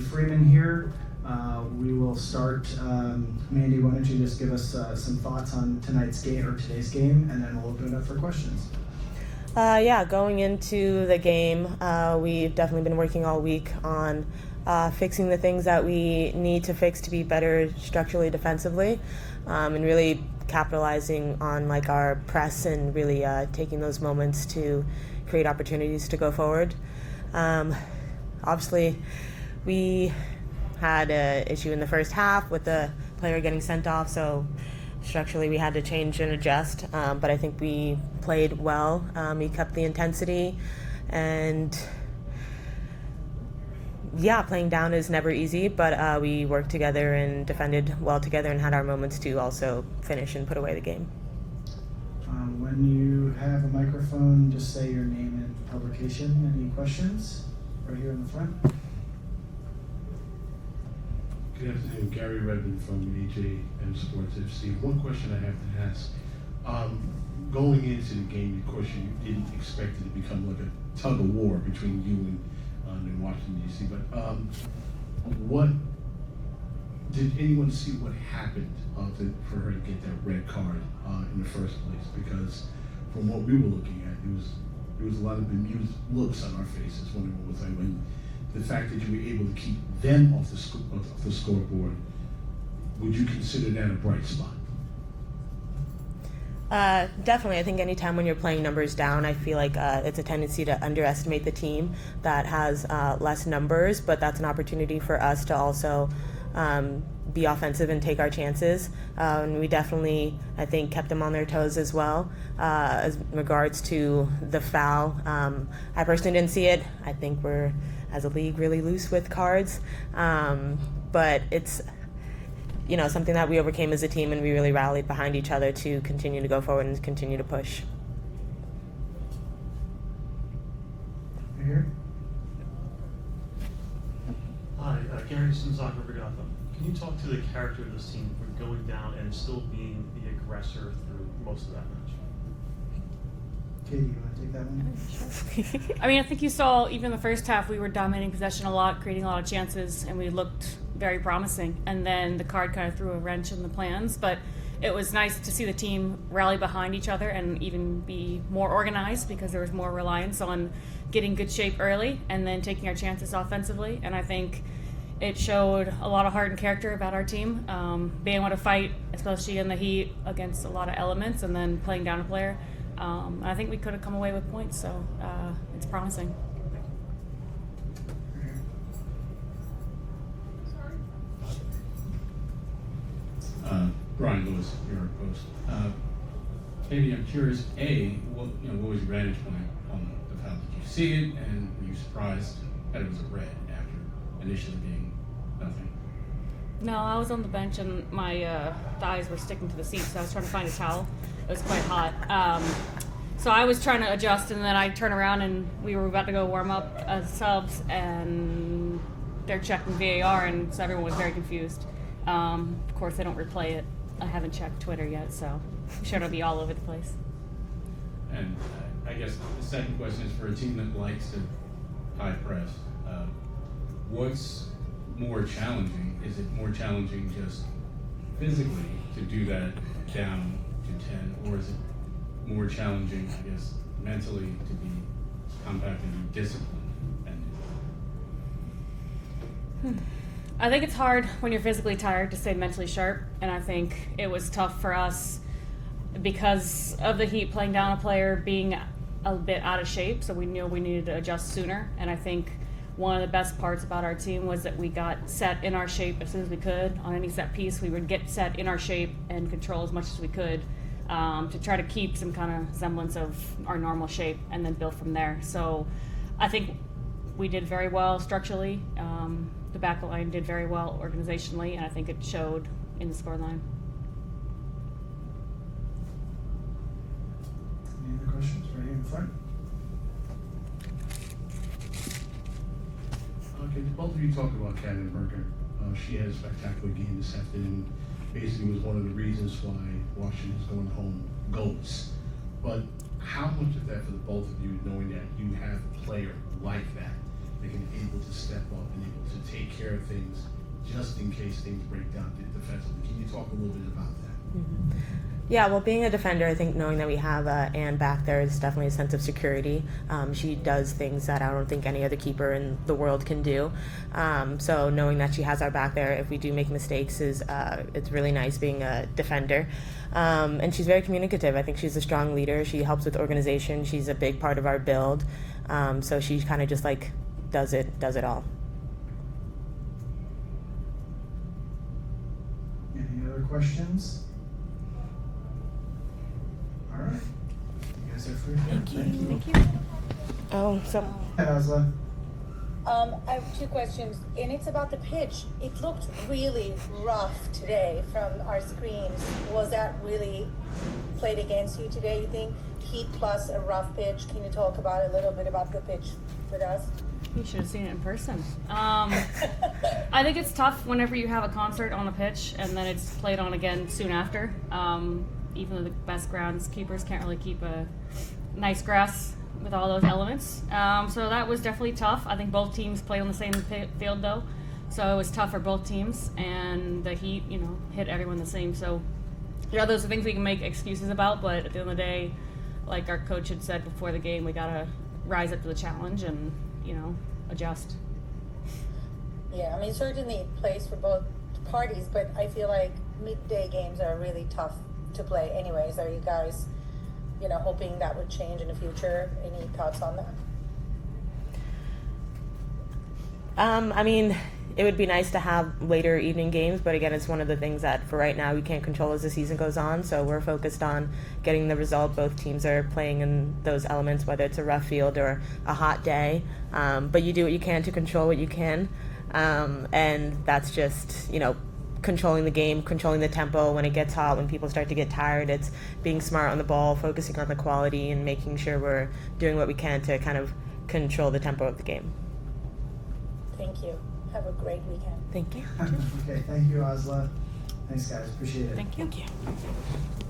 Freeman here. We will start. Mandy, why don't you just give us some thoughts on tonight's game or today's game, and then we'll open it up for questions. Going into the game, we've definitely been working all week on fixing the things that we need to fix to be better structurally defensively, and really capitalizing on like our press and really taking those moments to create opportunities to go forward. Obviously, we had an issue in the first half with the player getting sent off, so structurally we had to change and adjust, but I think we played well. We kept the intensity, and playing down is never easy, but we worked together and defended well together and had our moments to also finish and put away the game. When you have a microphone, just say your name and publication. Any questions? Right here in the front. Good afternoon, Gary Redmond from AJM Sports FC. One question I have to ask. Going into the game, of course, you didn't expect it to become like a tug of war between you and Washington, D.C., but what did anyone see what happened for her to get that red card in the first place? Because from what we were looking at, there was a lot of bemused looks on our faces, wondering what was like when the fact that you were able to keep them off the scoreboard. Would you consider that a bright spot? Definitely. I think anytime when you're playing numbers down, I feel like it's a tendency to underestimate the team that has less numbers, but that's an opportunity for us to also be offensive and take our chances. And we definitely, I think, kept them on their toes as well. As regards to the foul, I personally didn't see it. I think we're, as a league, really loose with cards. But it's something that we overcame as a team, and we really rallied behind each other to continue to go forward and continue to push. Here. Hi, Gary Sinzaka for Gotham. Can you talk to the character of this team for going down and still being the aggressor through most of that match? Katie, you want to take that one? Sure. I think you saw even the first half we were dominating possession a lot, creating a lot of chances, and we looked very promising. And then the card kind of threw a wrench in the plans, but it was nice to see the team rally behind each other and even be more organized, because there was more reliance on getting good shape early and then taking our chances offensively. And I think it showed a lot of heart and character about our team, being able to fight, especially in the heat, against a lot of elements, and then playing down a player. I think we could have come away with points, so it's promising. Brian Lewis, New York Post. Katie, I'm curious, what was your vantage point on the foul? Did you see it, and were you surprised that it was a red after initially being nothing? No, I was on the bench and my thighs were sticking to the seat, so I was trying to find a towel. It was quite hot. So I was trying to adjust, and then I turn around and we were about to go warm up as subs, and they're checking VAR, and so everyone was very confused. Of course, they don't replay it. I haven't checked Twitter yet, so I'm sure it'll be all over the place. And I guess the second question is for a team that likes to high press. What's more challenging? Is it more challenging just physically to do that down to 10, or is it more challenging, I guess, mentally to be compact and be disciplined and do that? I think it's hard when you're physically tired to stay mentally sharp, and I think it was tough for us because of the heat, playing down a player, being a bit out of shape, so we knew we needed to adjust sooner. And I think one of the best parts about our team was that we got set in our shape as soon as we could. On any set piece, we would get set in our shape and control as much as we could, to try to keep some kind of semblance of our normal shape and then build from there. So I think we did very well structurally. The back line did very well organizationally, and I think it showed in the scoreline. Any other questions? Right here in front. Okay, both of you talked about Kevin Berger. She had a spectacular game this afternoon. Basically was one of the reasons why Washington's going home goals. But how much of that for the both of you, knowing that you have a player like that can be able to step up and able to take care of things just in case things break down defensively. Can you talk a little bit about that? Mm-hmm. Yeah, well, being a defender, I think knowing that we have Anne back there is definitely a sense of security. She does things that I don't think any other keeper in the world can do. So knowing that she has our back there, if we do make mistakes, it's really nice being a defender. And she's very communicative. I think she's a strong leader. She helps with organization. She's a big part of our build. So she kind of just like does it all. Any other questions? All right. You guys are free. Thank you. Oh, so Hey, Asla. I have two questions, and it's about the pitch. It looked really rough today from our screens. Was that really played against you today, you think? Heat plus a rough pitch. Can you talk about a little bit about the pitch with us? You should have seen it in person. I think it's tough whenever you have a concert on a pitch and then it's played on again soon after. Even though the best groundskeepers can't really keep a nice grass with all those elements. So that was definitely tough. I think both teams played on the same field though. So it was tough for both teams, and the heat, hit everyone the same. So, those are things we can make excuses about, but at the end of the day, like our coach had said before the game, we gotta rise up to the challenge and, adjust. Yeah, I mean, certainly it plays for both parties, but I feel like midday games are really tough to play anyways. Are you guys, hoping that would change in the future? Any thoughts on that? I mean, it would be nice to have later evening games, but again, it's one of the things that for right now we can't control as the season goes on. So we're focused on getting the result. Both teams are playing in those elements, whether it's a rough field or a hot day. But you do what you can to control what you can. And that's just, controlling the game, controlling the tempo when it gets hot, when people start to get tired. It's being smart on the ball, focusing on the quality, and making sure we're doing what we can to kind of control the tempo of the game. Thank you. Have a great weekend. Thank you. Okay, thank you, Asla. Thanks, guys. Appreciate it. Thank you. Thank you.